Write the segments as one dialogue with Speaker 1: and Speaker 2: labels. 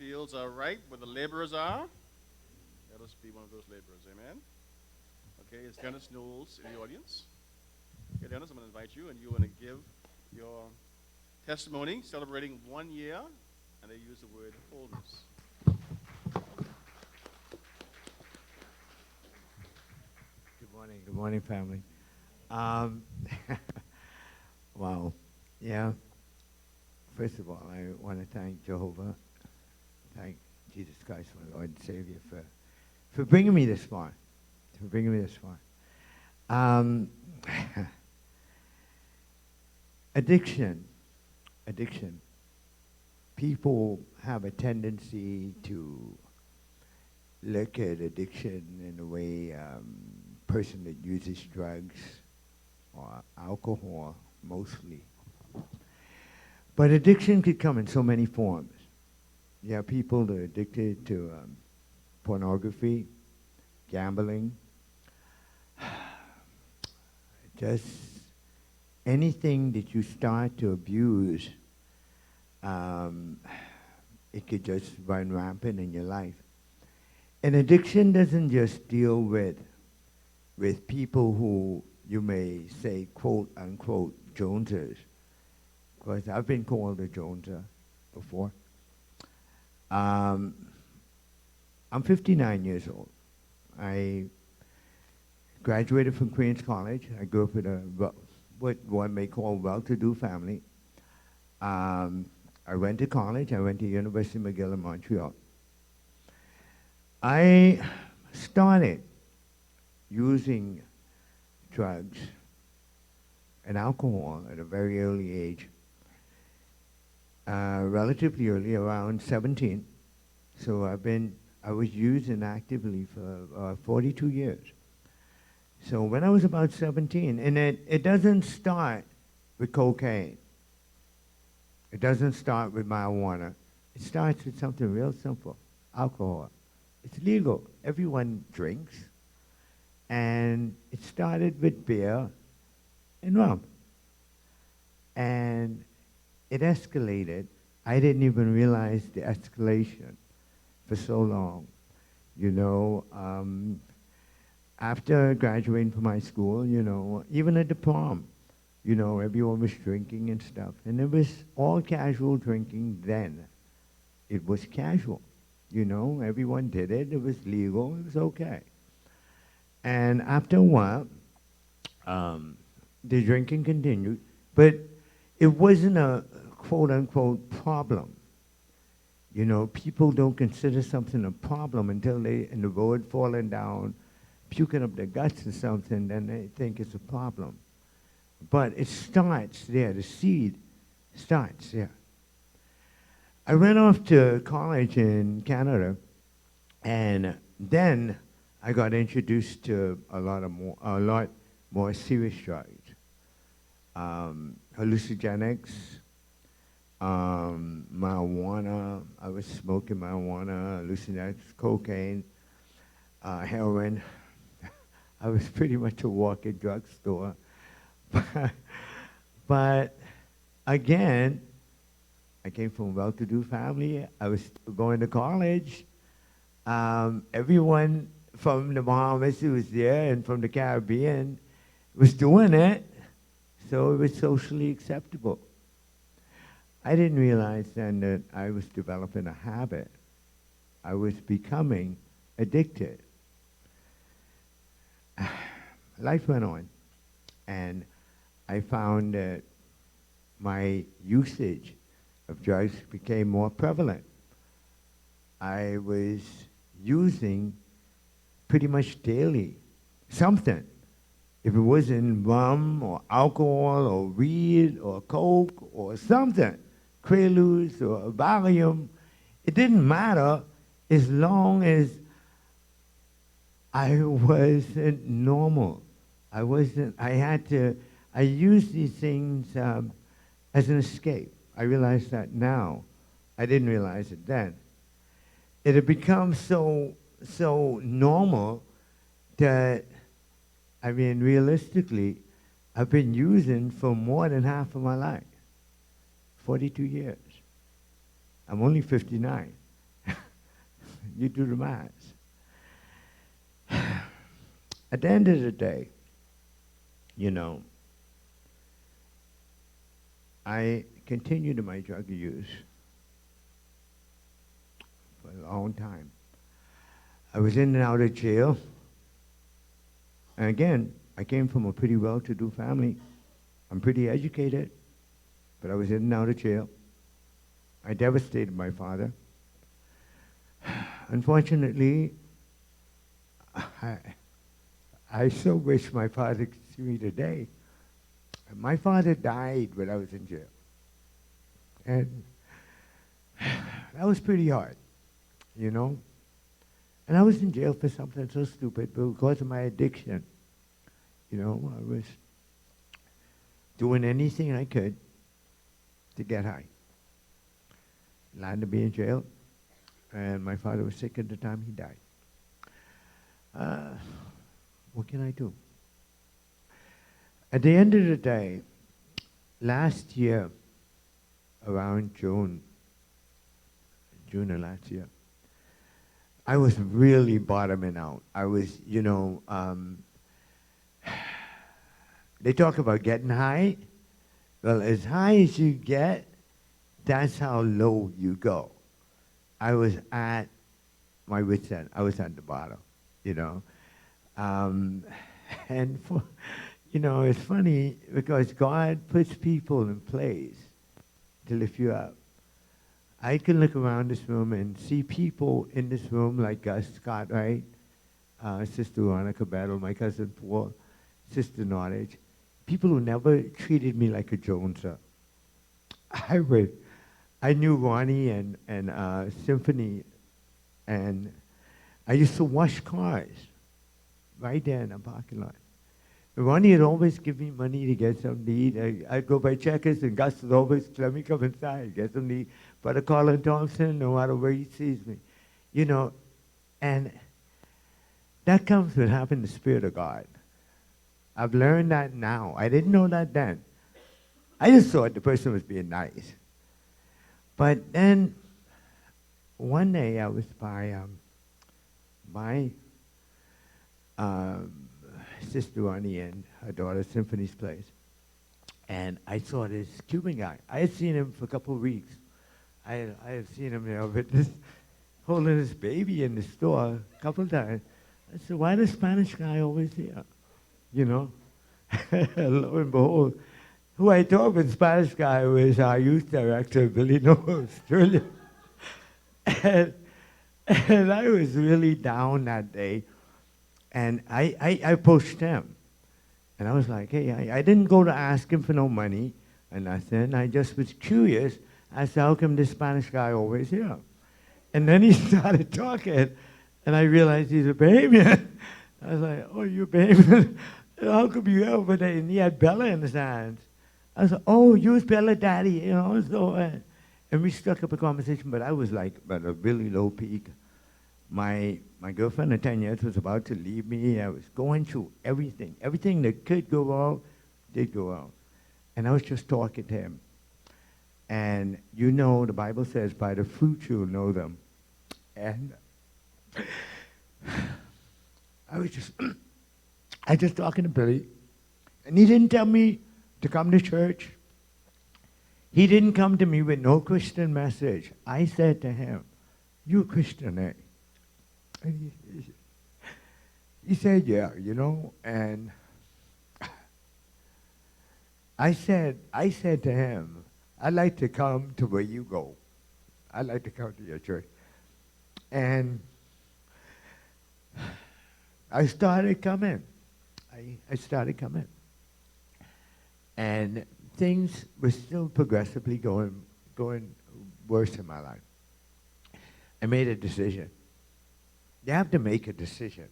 Speaker 1: fields are ripe, where the laborers are. Let us be one of those laborers, amen? Okay, it's Dennis Knowles in the audience. Okay, Dennis, I'm going to invite you, and you're going to give your testimony celebrating 1 year, and they use the word wholeness.
Speaker 2: Good morning, family. Wow. Yeah. First of all, I want to thank Jehovah, thank Jesus Christ, my Lord and Savior, for bringing me this far, Addiction. People have a tendency to look at addiction in a way, person that uses drugs or alcohol mostly. But addiction could come in so many forms. You have people that are addicted to pornography, gambling, just anything that you start to abuse, it could just run rampant in your life. And addiction doesn't just deal with people who you may say, quote, unquote, Jonesers. Because I've been called a Joneser before. I'm 59 years old. I graduated from Queens College. I grew up in what one may call well-to-do family. I went to college. I went to University of McGill in Montreal. I started using drugs and alcohol at a very early age, relatively early, around 17. So I was using actively for 42 years. So when I was about 17, and it doesn't start with cocaine. It doesn't start with marijuana. It starts with something real simple, alcohol. It's legal. Everyone drinks. And it started with beer and rum. And it escalated. I didn't even realize the escalation for so long. You know, after graduating from high school, you know, even at the prom, you know, everyone was drinking and stuff. And it was all casual drinking then. It was casual. You know, everyone did it. It was legal. It was okay. And after a while, the drinking continued, but it wasn't a quote-unquote problem. You know, people don't consider something a problem until they in the road falling down, puking up their guts or something, then they think it's a problem. But it starts there. The seed starts there. I went off to college in Canada, and then I got introduced to a lot more serious drugs, hallucinogenics, marijuana. I was smoking marijuana, hallucinogenics, cocaine, heroin. I was pretty much a walking drugstore. But again, I came from a well-to-do family. I was still going to college. Everyone from the Bahamas who was there and from the Caribbean was doing it, so it was socially acceptable. I didn't realize then that I was developing a habit. I was becoming addicted. Life went on, and I found that my usage of drugs became more prevalent. I was using pretty much daily something. If it wasn't rum or alcohol or weed or coke or something, Quaaludes or Valium, it didn't matter as long as I wasn't normal. I used these things as an escape. I realize that now. I didn't realize it then. It had become so normal that, I mean, realistically, I've been using for more than half of my life, 42 years. I'm only 59. You do the math. At the end of the day, you know, I continued my drug use for a long time. I was in and out of jail. And again, I came from a pretty well-to-do family. I'm pretty educated, but I was in and out of jail. I devastated my father. Unfortunately, I so wish my father could see me today. My father died when I was in jail. And that was pretty hard, you know? And I was in jail for something so stupid, but because of my addiction, you know, I was doing anything I could to get high. Landed to be in jail, and my father was sick at the time he died. What can I do? At the end of the day, last year, around June of last year, I was really bottoming out. I was, you know, they talk about getting high. Well, as high as you get, that's how low you go. I was at my wit's end. I was at the bottom, you know. And, for, you know, it's funny because God puts people in place to lift you up. I can look around this room and see people in this room like Scott, right? Sister Veronica Battle, my cousin Paul, Sister Knowledge. People who never treated me like a Joneser. I knew Ronnie and Symphony, and I used to wash cars right there in the parking lot. Ronnie would always give me money to get something to eat. I'd go by Checkers, and Gus would always let me come inside, get something to eat. Brother Colin Thompson, no matter where he sees me. You know, and that comes with having the Spirit of God. I've learned that now. I didn't know that then. I just thought the person was being nice. But then, one day I was by my Sister Ronnie and her daughter Symphony's place, and I saw this Cuban guy. I had seen him for a couple of weeks. I had seen him there with this, holding this baby in the store a couple of times. I said, why the Spanish guy always here? You know? Lo and behold, who I thought was Spanish guy was our youth director, Billy Knowles, Australia. and I was really down that day. And I approached him. And I was like, hey, I didn't go to ask him for no money or nothing. I just was curious as to how come this Spanish guy always here. And then he started talking, and I realized he's a Bahamian. I was like, oh, you're Bahamian? How come you over there? And he had Bella in his hands. I was like, oh, you's Bella Daddy, you know. So, and we struck up a conversation, but I was like at a really low peak. My girlfriend of 10 years was about to leave me. I was going through everything. Everything that could go wrong did go wrong. And I was just talking to him. And you know, the Bible says, by the fruit you'll know them. And I was just talking to Billy. And he didn't tell me to come to church. He didn't come to me with no Christian message. I said to him, you a Christian, eh? And he said, yeah, you know, and I said to him, I'd like to come to where you go. I'd like to come to your church. And I started coming. I started coming. And things were still progressively going worse in my life. I made a decision. You have to make a decision.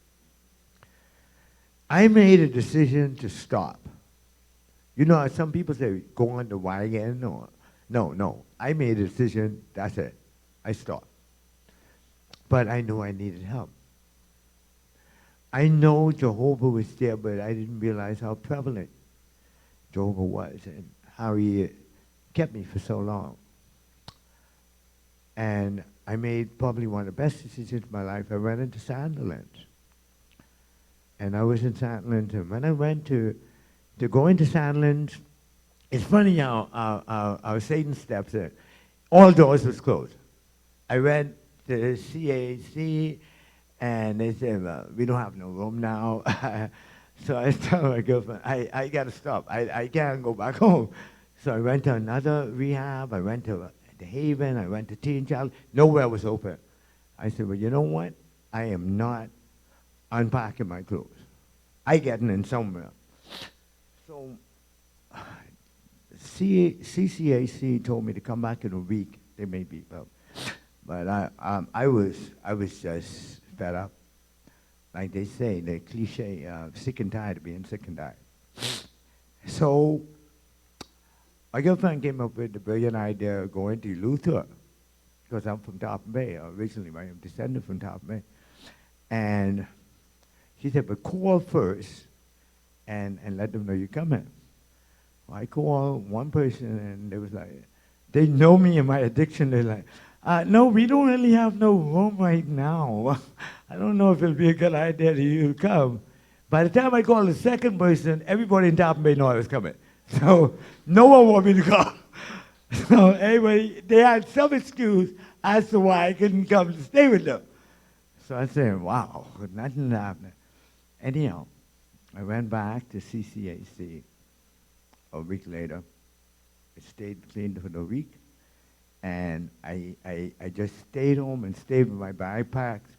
Speaker 2: I made a decision to stop. You know, some people say, go on the wagon, or no. I made a decision, that's it. I stopped. But I knew I needed help. I know Jehovah was there, but I didn't realize how prevalent Jehovah was and how he kept me for so long. And I made probably one of the best decisions of my life. I went into Sandilands. And I was in Sandilands, and when I went to go into Sandilands, it's funny how our Satan steps in. All doors was closed. I went to the CAC, and they said, well, we don't have no room now. So I told my girlfriend, I got to stop. I can't go back home. So I went to another rehab. I went to the Haven. I went to Teen Child. Nowhere was open. I said, well, you know what? I am not unpacking my clothes. I getting in somewhere. So CCAC told me to come back in a week. They made me up. But I was just fed up. Like they say, the cliche, sick and tired of being sick and tired. So my girlfriend came up with the brilliant idea of going to Luther, because I'm from Tarpon Bay. Originally, I'm descended from Tarpon Bay. And she said, but call first and let them know you're coming. Well, I called one person, and they was like, they know me and my addiction. They're like, no, we don't really have no room right now. I don't know if it'll be a good idea for you to come. By the time I called the second person, everybody in Tarpon Bay knew I was coming. So no one wanted me to come. So anyway, they had some excuse as to why I couldn't come to stay with them. So I said, wow, nothing happening. Anyhow, I went back to CCAC a week later. I stayed clean for the week. And I just stayed home and stayed with my backpacks,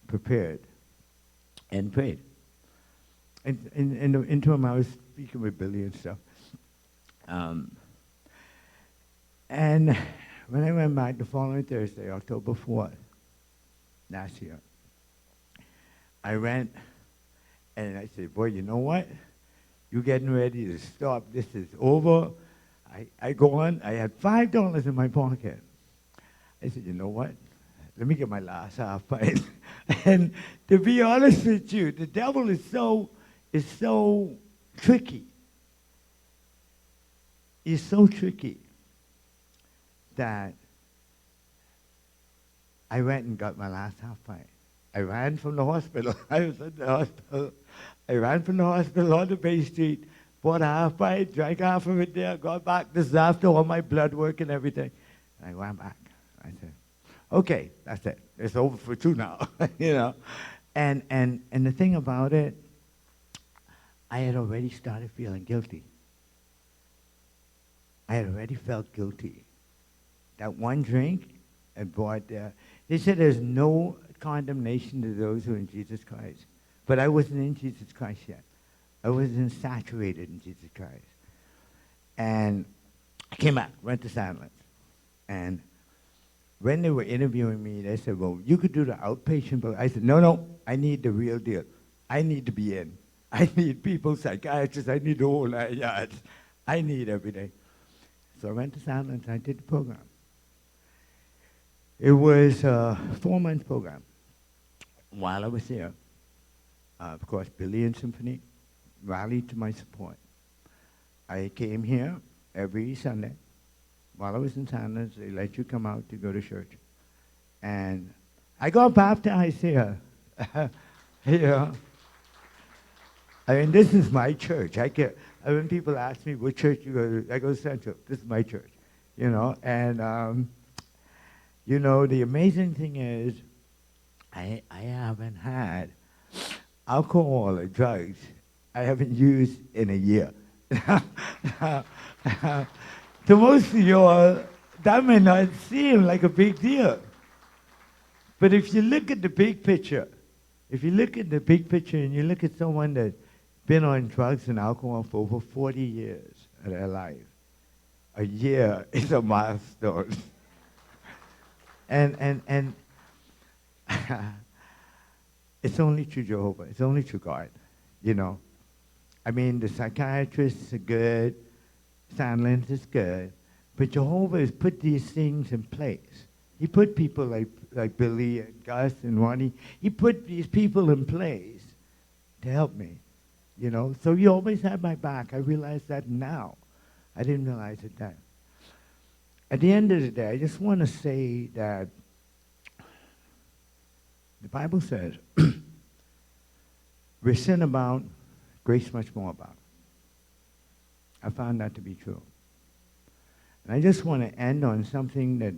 Speaker 2: prepared, and prayed. And in the interim, I was speaking with Billy and stuff. And when I went back the following Thursday, October 4th, last year, I went and I said, boy, you know what? You're getting ready to stop. This is over. I go on. I had $5 in my pocket. I said, you know what? Let me get my last half pint. And to be honest with you, the devil is so tricky. He's so tricky that I went and got my last half pint. I ran from the hospital. I was in the hospital. I ran from the hospital on the Bay Street, bought a half pint, drank half of it there, got back this after all my blood work and everything. And I went back. I said, okay, that's it. It's over for two now, you know. And the thing about it, I had already started feeling guilty. I had already felt guilty. That one drink had brought they said there's no condemnation to those who are in Jesus Christ. But I wasn't in Jesus Christ yet. I wasn't saturated in Jesus Christ. And I came back, went to Sandlands. And when they were interviewing me, they said, well, you could do the outpatient, but I said, no, I need the real deal. I need to be in. I need people, psychiatrists, I need the whole 9 yards. I need everything. So I went to Sandlands and I did the program. It was a 4-month program. While I was there, of course, Billy and Symphony rallied to my support. I came here every Sunday. While I was in Sandlands, they let you come out to go to church. And I got baptized here. Yeah. I mean, this is my church. When people ask me, what church you go to, I go to Central. This is my church, you know. And, you know, the amazing thing is I haven't had alcohol or drugs I haven't used in a year. To most of you all, that may not seem like a big deal. But if you look at the big picture, and you look at someone that's been on drugs and alcohol for over 40 years of their life, a year is a milestone. and it's only through Jehovah. It's only through God, you know. I mean, the psychiatrists are good. Sandlands is good. But Jehovah has put these things in place. He put people like Billy and Gus and Ronnie. He put these people in place to help me, you know. So he always had my back. I realize that now. I didn't realize it then. At the end of the day, I just want to say that The Bible says, where sin abound, grace much more abound. I found that to be true. And I just want to end on something that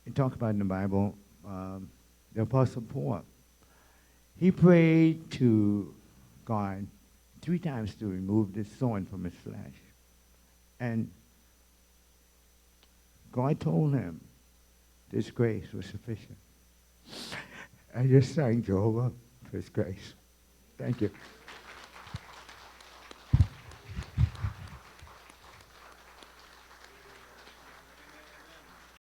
Speaker 2: you talk about in the Bible, the Apostle Paul. He prayed to God 3 times to remove this thorn from his flesh. And God told him this grace was sufficient. I just thank Jehovah for his grace. Thank you.